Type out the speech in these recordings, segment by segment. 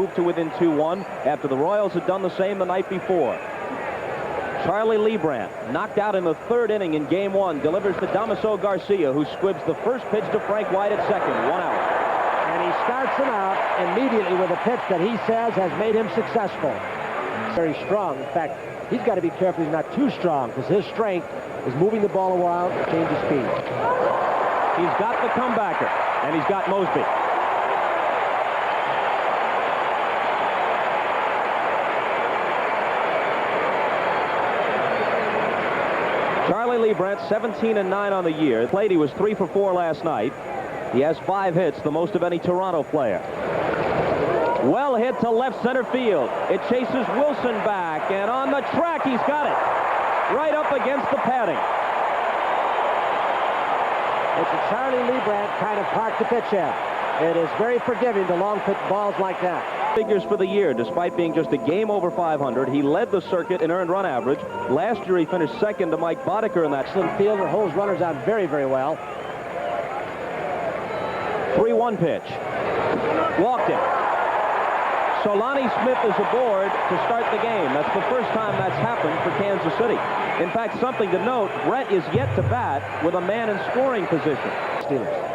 Moved to within 2-1 after the Royals had done the same the night before. Charlie Leibrandt, knocked out in the third inning in Game 1, delivers to Damaso Garcia, who squibs the first pitch to Frank White at second. 1 out. And he starts him out immediately with a pitch that he says has made him successful. Very strong. In fact, he's got to be careful he's not too strong, because his strength is moving the ball around and change his speed. He's got the comebacker, and he's got Mosby. Charlie Leibrandt, 17-9 on the year. Played, he was 3 for 4 last night. He has 5 hits, the most of any Toronto player. Well hit to left center field. It chases Wilson back, and on the track, he's got it. Right up against the padding. It's a Charlie Leibrandt kind of park to pitch in. It is very forgiving to long pitch balls like that. Figures for the year, despite being just a game over 500, he led the circuit in earned run average. Last year, he finished second to Mike Boddicker in that. Excellent fielder, holds runners out very, very well. 3-1 pitch. Walked him. So Lonnie Smith is aboard to start the game. That's the first time that's happened for Kansas City. In fact, something to note, Brett is yet to bat with a man in scoring position. Steelers.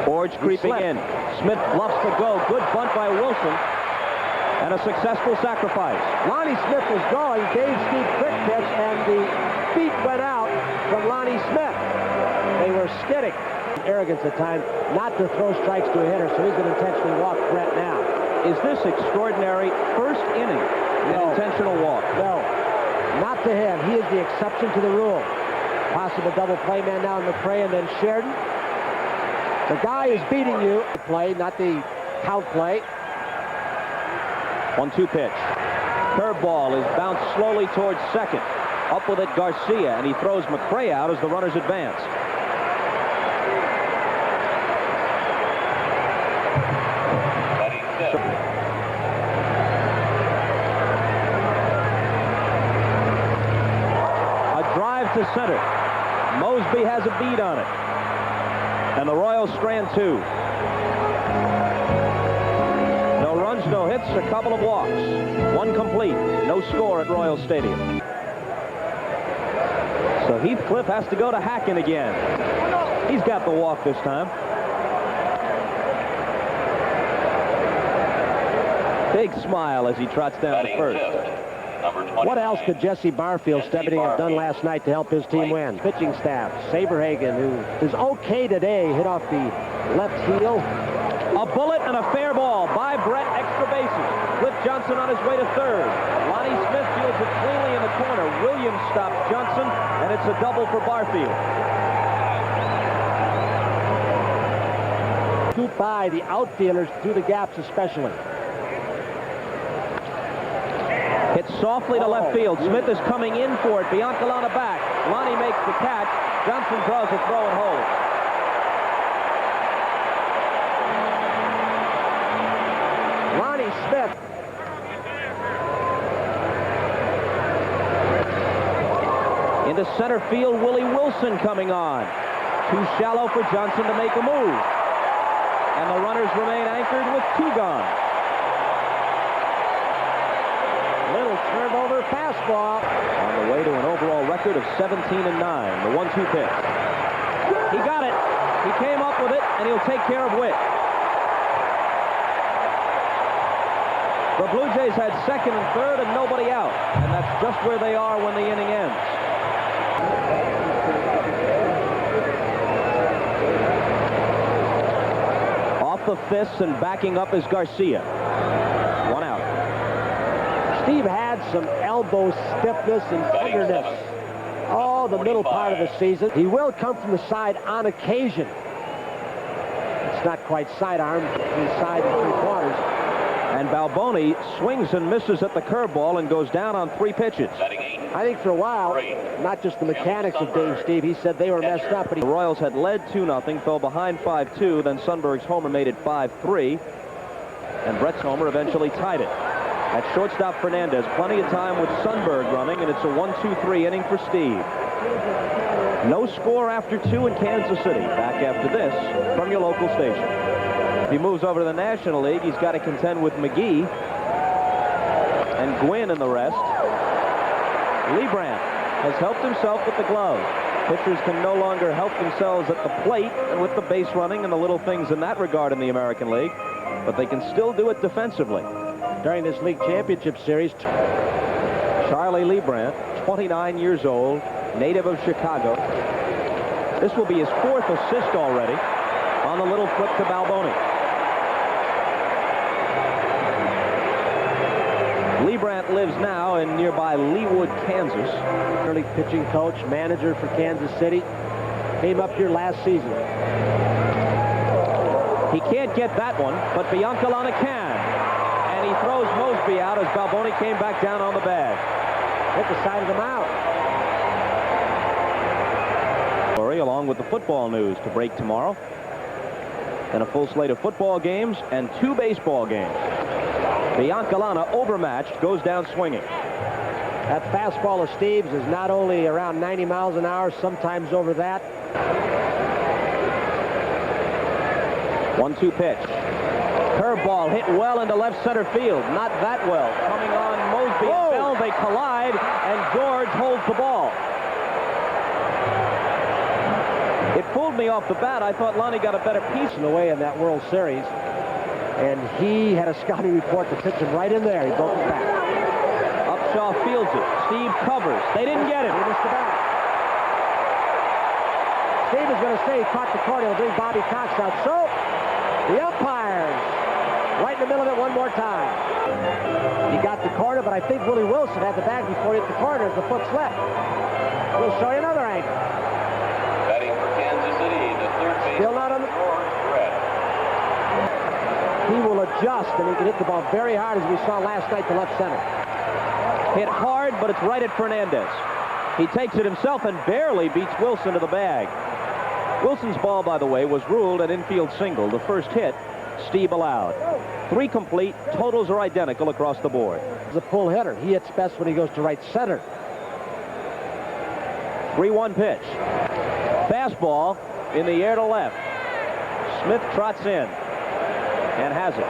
Forge creeping in. Smith bluffs the go. Good bunt by Wilson. And a successful sacrifice. Lonnie Smith was going. Dave Stieb quick pitch, and the feet went out from Lonnie Smith. They were skidding. Arrogance at times not to throw strikes to a hitter, so he's going to intentionally walk Brett now. Is this extraordinary first inning an intentional walk? No, not to him. He is the exception to the rule. Possible double play man now in McRae and then Sheridan. The guy is beating you. Play, not the count play. 1-2 pitch. Curveball is bounced slowly towards second. Up with it Garcia, and he throws McRae out as the runners advance. A drive to center. Mosby has a beat on it. And the Royals strand 2. No runs, no hits, a couple of walks. 1 complete. No score at Royal Stadium. So Heathcliff has to go to Hacken again. He's got the walk this time. Big smile as he trots down to first. What else could Jesse Barfield stepping have done last night to help his team win? Pitching staff, Saberhagen, who is okay today, hit off the left heel. A bullet and a fair ball by Brett, extra bases. Cliff Johnson on his way to third. Lonnie Smith fields it cleanly in the corner. Williams stops Johnson, and it's a double for Barfield. Scoot by the outfielders through the gaps especially. Hit softly to left field. Smith is coming in for it. Biancalana back. Lonnie makes the catch. Johnson draws a throw and holds. Lonnie Smith. Into center field, Willie Wilson coming on. Too shallow for Johnson to make a move. And the runners remain anchored with 2 gone. Little turnover fastball. On the way to an overall record of 17-9. The 1-2 pitch. He got it. He came up with it, and he'll take care of Witt. The Blue Jays had second and third and nobody out. And that's just where they are when the inning ends. Off the fists and backing up is Garcia. 1 out. Steve had some elbow stiffness and tenderness all the middle part of the season. He will come from the side on occasion. It's not quite sidearm, inside and 3/4. And Balboni swings and misses at the curveball and goes down on 3 pitches. I think for a while, not just the mechanics of Dave Stieb, he said they were messed up. But the Royals had led 2-0, fell behind 5-2, then Sundberg's homer made it 5-3, and Brett's homer eventually tied it. At shortstop, Fernandez, plenty of time with Sundberg running, and it's a 1-2-3 inning for Steve. No score after 2 in Kansas City. Back after this from your local station. If he moves over to the National League, he's got to contend with McGee and Gwynn and the rest. Leibrandt has helped himself with the glove. Pitchers can no longer help themselves at the plate and with the base running and the little things in that regard in the American League, but they can still do it defensively. During this league championship series, Charlie Leibrandt, 29 years old, native of Chicago. This will be his 4th assist already on the little flip to Balboni. Leibrandt lives now in nearby Leawood, Kansas. Early pitching coach, manager for Kansas City. Came up here last season. He can't get that one, but Biancalana can. And he throws Mosby out as Balboni came back down on the bag. Hit the side of the mound. Along with the football news to break tomorrow. And a full slate of football games and 2 baseball games. Biancalana, overmatched, goes down swinging. That fastball of Stieb's is not only around 90 miles an hour, sometimes over that. 1-2 pitch. Curveball hit well into left center field. Not that well. Coming on Mosby and Bell. They collide, and George holds the ball. It fooled me off the bat. I thought Lonnie got a better piece in the way in that World Series. And he had a scouting report to pitch him right in there. He broke his back. Upshaw fields it. Stieb covers. They didn't get him. He missed the bat. Stieb is going to say he caught the corner. He'll bring Bobby Cox out. So, the umpires right in the middle of it one more time. He got the corner, but I think Willie Wilson had the bag before he hit the corner as the foot slipped. We'll show you another angle. Batting for Kansas City, the third base. Still not on the board. He will adjust, and he can hit the ball very hard, as we saw last night to left center. Hit hard, but it's right at Fernandez. He takes it himself and barely beats Wilson to the bag. Wilson's ball, by the way, was ruled an infield single. The first hit, Stieb allowed. 3 complete. Totals are identical across the board. He's a pull hitter. He hits best when he goes to right center. 3-1 pitch. Fastball in the air to left. Smith trots in and has it.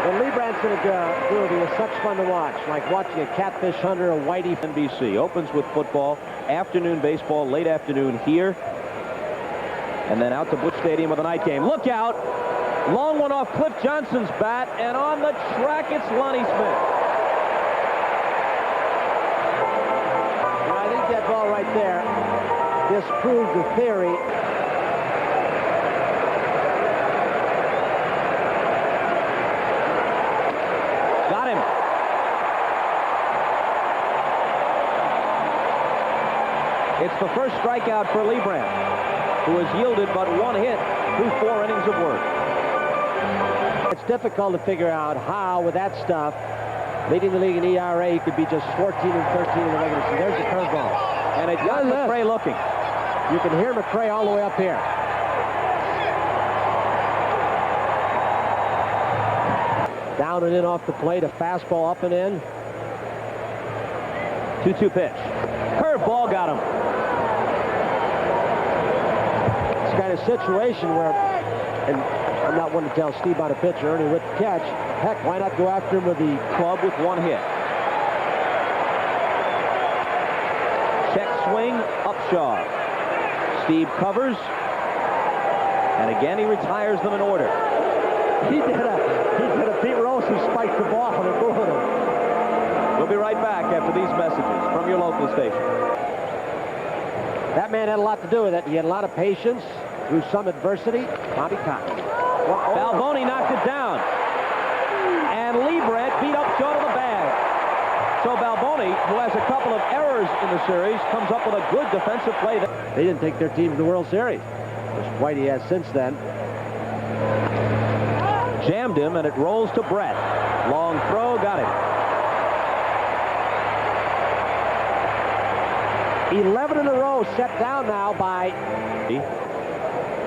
Well, Leibrandt's going to do it. It's such fun to watch, like watching a catfish hunter, a whitey. NBC opens with football, afternoon baseball, late afternoon here, and then out to Busch Stadium with a night game. Look out! Long one off Cliff Johnson's bat, and on the track it's Lonnie Smith. Well, I think that ball right there disproved the theory. Got him. It's the first strikeout for Leibrandt, who has yielded but 1 hit through 4 innings of work. It's difficult to figure out how, with that stuff, leading the league in ERA, he could be just 14 and 13 in the regular season. There's the curveball. And it got McRae looking. You can hear McRae all the way up here. Down and in off the plate, a fastball up and in. 2-2 pitch. Curveball got him. It's kind of situation where, and I'm not one to tell Steve about a pitcher earning with the catch. Heck, why not go after him with the club with 1 hit? Check swing, Upshaw. Stieb covers, and again he retires them in order. He did a Pete Rose who spiked the ball and booed him. We'll be right back after these messages from your local station. That man had a lot to do with it. He had a lot of patience through some adversity. Bobby Cox. Balboni knocked it down. And Leibrandt beat up short of the bag. So Balboni, who has a couple of errors in the series, comes up with a good defensive play. They didn't take their team to the World Series, which Whitey has since then. Jammed him, and it rolls to Brett. Long throw, got him. 11 in a row set down now by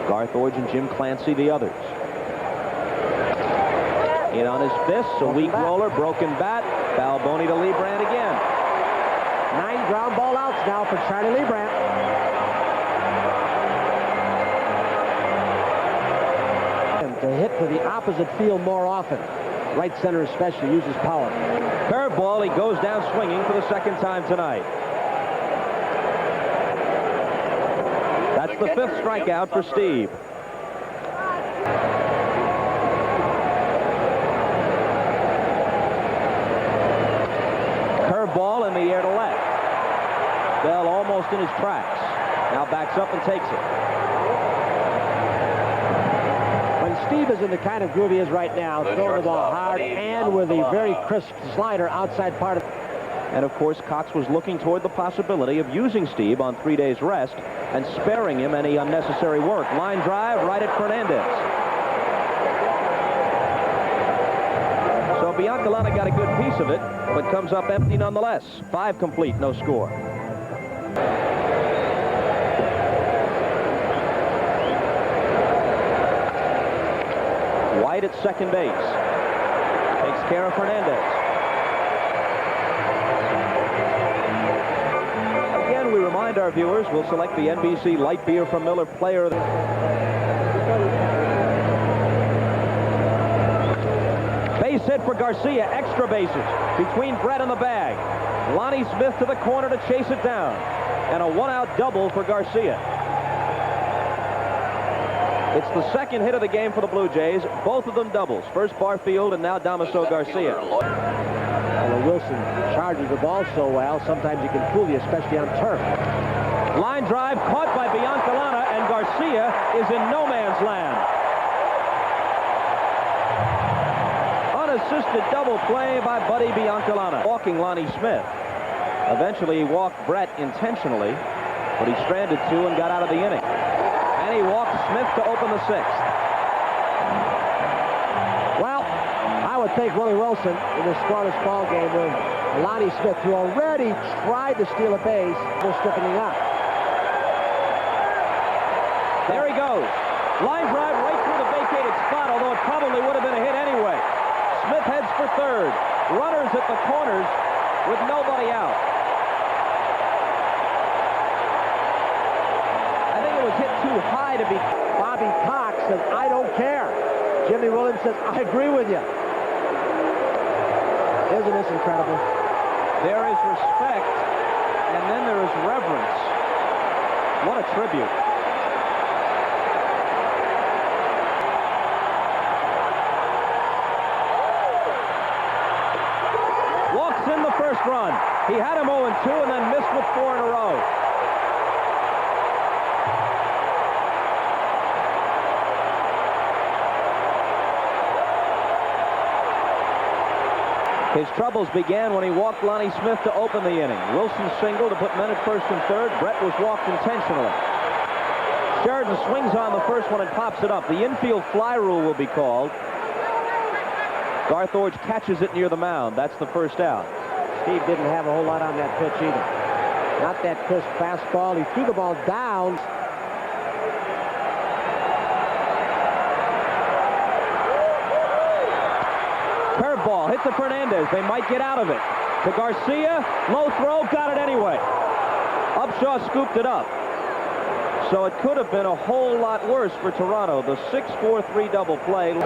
Garth Orge and Jim Clancy, the others. In on his fists, a weak roller, broken bat. Balboni to Leibrandt again. 9 ground ball outs now for Charlie Leibrandt. And to hit to the opposite field more often. Right center especially uses power. Curveball, he goes down swinging for the second time tonight. That's the 5th strikeout for Stieb. Curveball in the air to left. Bell almost in his tracks. Now backs up and takes it. When Stieb is in the kind of groove he is right now, throwing the ball hard and with a very crisp slider outside part of. And of course, Cox was looking toward the possibility of using Stieb on 3 days rest and sparing him any unnecessary work. Line drive right at Fernandez. So Biancalana got a good piece of it, but comes up empty nonetheless. 5 complete, no score. White at second base. Takes care of Fernandez. Again, we remind our viewers, we'll select the NBC Light Beer from Miller Player of the... Base hit for Garcia, extra bases between Brett and the bag. Lonnie Smith to the corner to chase it down. And a 1-out double for Garcia. It's the second hit of the game for the Blue Jays, both of them doubles. First Barfield and now Damaso Garcia. Although Wilson charges the ball so well, sometimes he can fool you, especially on turf. Line drive caught by Biancalana, and Garcia is in no man's land. Unassisted double play by Buddy Biancalana. Walking Lonnie Smith. Eventually he walked Brett intentionally, but he stranded 2 and got out of the inning. And he walked Smith to open the 6th. Well, I would take Willie Wilson in this scoreless ball game with Lonnie Smith, who already tried to steal a base, just stiffening up. There he goes. Line drive right through the vacated spot, although it probably would have been a hit anyway. Smith heads for third. Runners at the corners with nobody out. I think it was hit too high to be... Bobby Cox says, I don't care. Jimmy Williams says, I agree with you. Isn't this incredible? There is respect, and then there is reverence. What a tribute. Walks in the first run. He had him 0-2 and then missed with 4 in a row. His troubles began when he walked Lonnie Smith to open the inning. Wilson singled to put men at first and third. Brett was walked intentionally. Sheridan swings on the first one and pops it up. The infield fly rule will be called. Garth Orge catches it near the mound. That's the first out. Steve didn't have a whole lot on that pitch either. Not that crisp fastball. He threw the ball down. Curveball hit to Fernandez. They might get out of it. To Garcia, low throw, got it anyway. Upshaw scooped it up. So it could have been a whole lot worse for Toronto. The 6-4-3 double play. In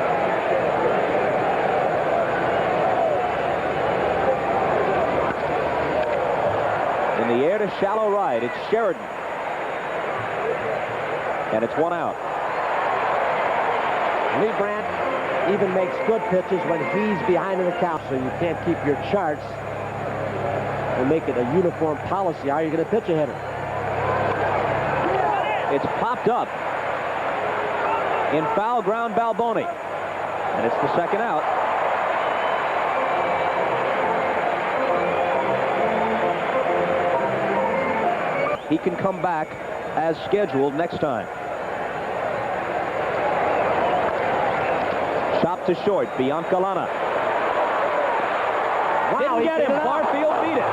the air to shallow right, it's Sheridan. And it's 1 out. Leibrandt even makes good pitches when he's behind in the count, so you can't keep your charts and make it a uniform policy. How are you going to pitch a hitter? It's popped up in foul ground Balboni, and it's the second out. He can come back as scheduled next time. Chop to short, Biancalana. Wow, Didn't get him. Barfield beat it.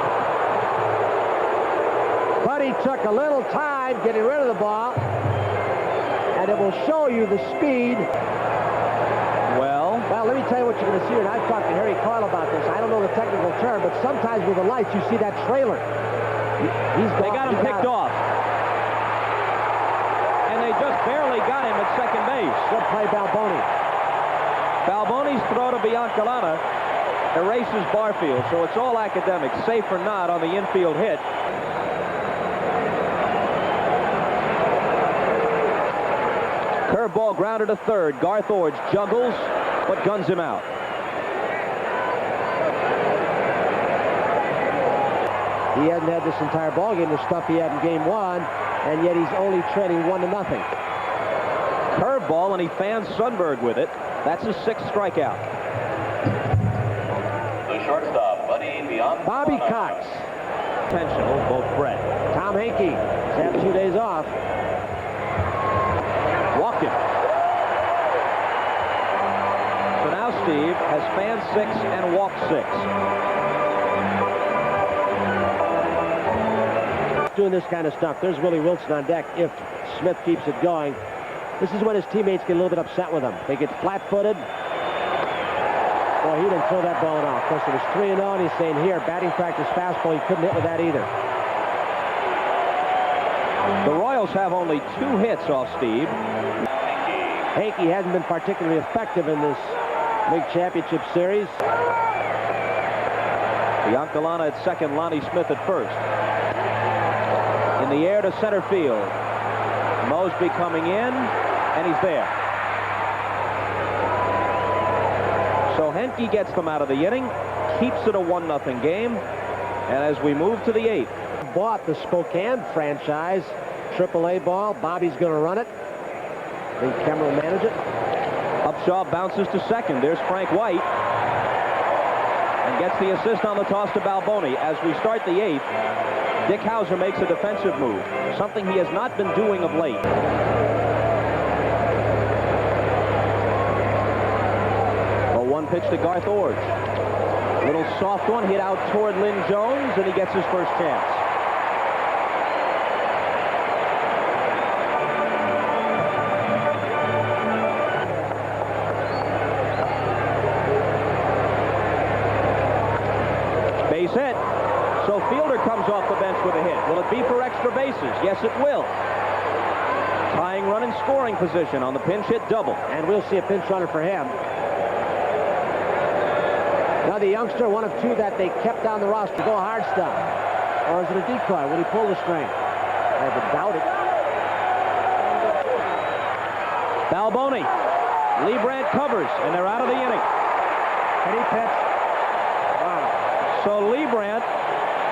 But he took a little time getting rid of the ball, and it will show you the speed. Well, let me tell you what you're going to see, and I've talked to Harry Coyle about this. I don't know the technical term, but sometimes with the lights, you see that trailer. They got him picked off. And they just barely got him at second base. Good play, Balboni. Balboni's throw to Biancalana erases Barfield, so it's all academic, safe or not on the infield hit. Curveball grounded to third. Garth Ordge juggles, but guns him out. He hasn't had this entire ballgame, the stuff he had in game one, and yet he's only trailing 1-0. Curveball, and he fans Sundberg with it. That's his 6th strikeout. The shortstop, Buddy beyond. Bobby Cox. Intentional, both Brett. Tom Henke has had 2 days off. Walked him. So now Steve has fanned 6 and walked 6. Doing this kind of stuff. There's Willie Wilson on deck if Smith keeps it going. This is when his teammates get a little bit upset with him. They get flat-footed. Boy, he didn't throw that ball at all. Of course, it was 3-0, and he's saying, here, batting practice fastball. He couldn't hit with that either. The Royals have only 2 hits off Steve. Henke hasn't been particularly effective in this League Championship Series. Biancalana at second, Lonnie Smith at first. In the air to center field. Mosby coming in, and he's there. So Henke gets them out of the inning, keeps it a 1-0 game, and as we move to the 8th. Bought the Spokane franchise, AAA ball. Bobby's going to run it. Then Kemmer will manage it. Upshaw bounces to second. There's Frank White. And gets the assist on the toss to Balboni. As we start the 8th, Dick Hauser makes a defensive move, something he has not been doing of late. A 1 pitch to Garth Ordge. Little soft one hit out toward Lynn Jones, and he gets his first chance. Base hit. So Fielder comes off the bench with a hit. Will it be for extra bases? Yes, it will. Tying run in scoring position on the pinch hit double. And we'll see a pinch runner for him. Now the youngster, one of 2 that they kept on the roster. Go hard stuff. Or is it a decoy? Will he pull the string? I would doubt it. Balboni. Leibrandt covers, and they're out of the inning. Can he pitch? Wow. So Leibrandt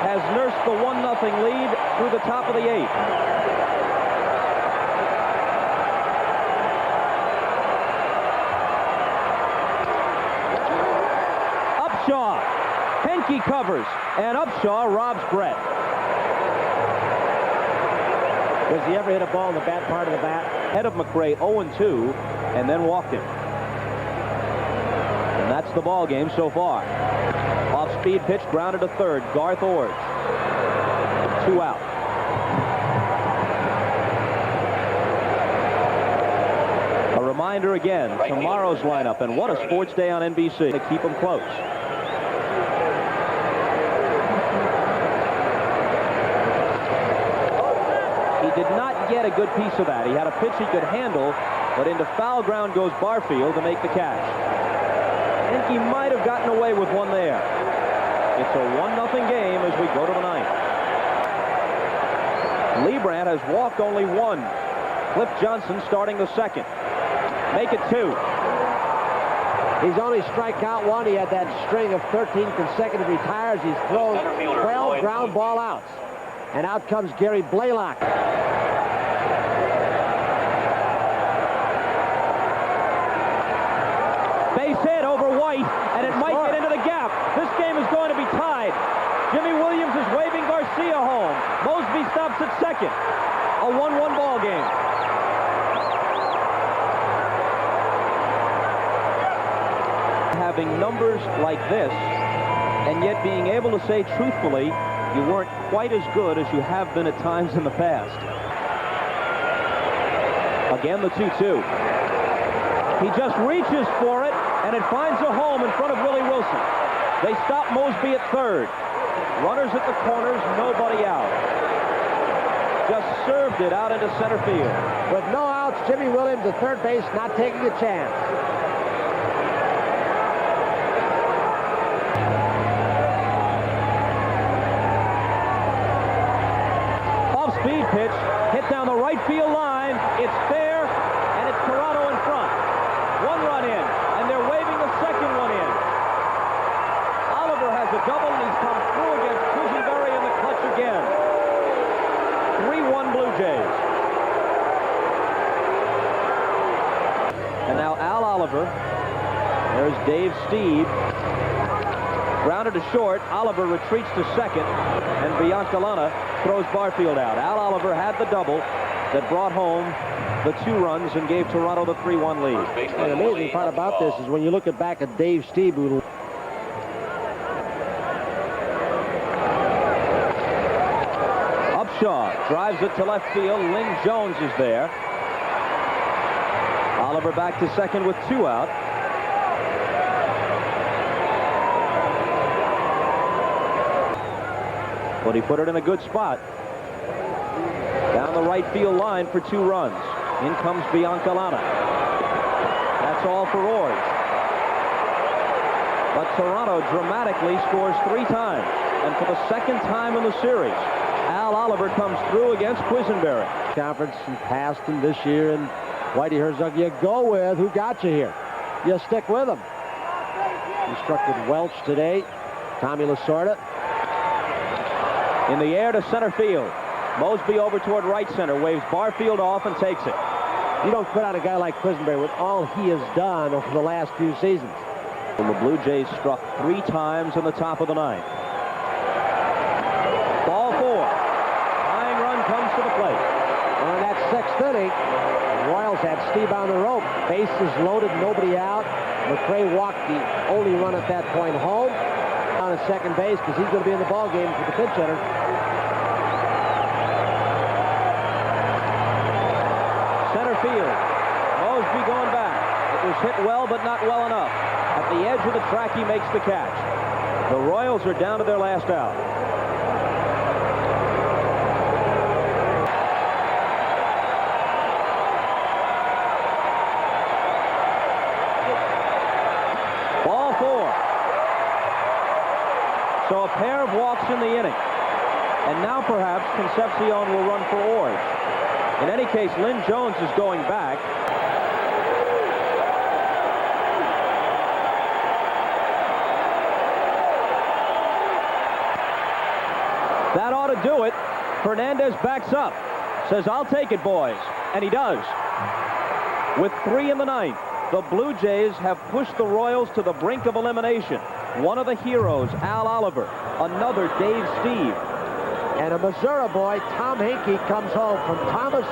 has nursed the 1-0 lead through the top of the 8th. Upshaw. Henke covers, and Upshaw robs Brett. Does he ever hit a ball in the bad part of the bat? Head of McRae 0-2, and then walked him. And that's the ball game so far. Off-speed pitch grounded to third. Garth Ordge. 2 out. A reminder again, tomorrow's lineup, and what a sports day on NBC to keep them close. He did not get a good piece of that. He had a pitch he could handle, but into foul ground goes Barfield to make the catch. I think he might have gotten away with one there. It's a 1-0 game as we go to the 9th. Leibrandt has walked only 1. Cliff Johnson starting the 2nd. Make it 2. He's only strike out 1. He had that string of 13 consecutive retires. He's thrown 12 ground ball outs. And out comes Gary Blaylock. Base hit over White, and it might get into the gap. This game is going to be tied. Jimmy Williams is waving Garcia home. Mosby stops at second. A 1-1 ball game. Having numbers like this, and yet being able to say truthfully, you weren't quite as good as you have been at times in the past. Again, the 2-2. He just reaches for it, and it finds a home in front of Willie Wilson. They stop Mosby at third. Runners at the corners, nobody out. Just served it out into center field. With no outs, Jimmy Williams at third base, not taking a chance. Off-speed pitch, hit down the right field line. It's fair, and it's Toronto in front. One run in, and they're waving the second one in. Oliver has a double, and he's come through against Quisenberry in the clutch again. 3-1 Blue Jays. And now Al Oliver. There's Dave Stieb. Grounded to short. Oliver retreats to second, and Biancalana throws Barfield out. Al Oliver had the double that brought home the 2 runs and gave Toronto the 3-1 lead. And the amazing part about this is when you look back at Dave Stieb, who Upshaw drives it to left field. Lynn Jones is there. Oliver back to second with 2 out. But he put it in a good spot. Down the right field line for 2 runs. In comes Biancalana. That's all for Ord. But Toronto dramatically scores 3 times. And for the second time in the series, Al Oliver comes through against Quisenberry. conference and passed him this year, and Whitey Herzog, you go with who got you here. You stick with him. Instructed Welch today. Tommy Lasorda. In the air to center field. Mosby over toward right center, waves Barfield off and takes it. You don't quit on a guy like Quisenberry with all he has done over the last few seasons. And the Blue Jays struck 3 times in the top of the 9th. Ball 4. Tying run comes to the plate. Well, in that 6th inning, the Royals had Stieb on the rope. Bases loaded, nobody out. McRae walked the only run at that point home on at second base because he's going to be in the ball game for the pinch hitter. Center field. Mosby going back. It was hit well, but not well enough. At the edge of the track, he makes the catch. The Royals are down to their last out. Ball 4. So a pair of walks in the inning. And now perhaps Concepcion will run for Ord. In any case, Lynn Jones is going back. That ought to do it. Fernandez backs up. Says, I'll take it, boys. And he does. With 3 in the 9th, the Blue Jays have pushed the Royals to the brink of elimination. One of the heroes, Al Oliver. Another, Dave Stieb. And a Missouri boy, Tom Hinkie, comes home from Thomas.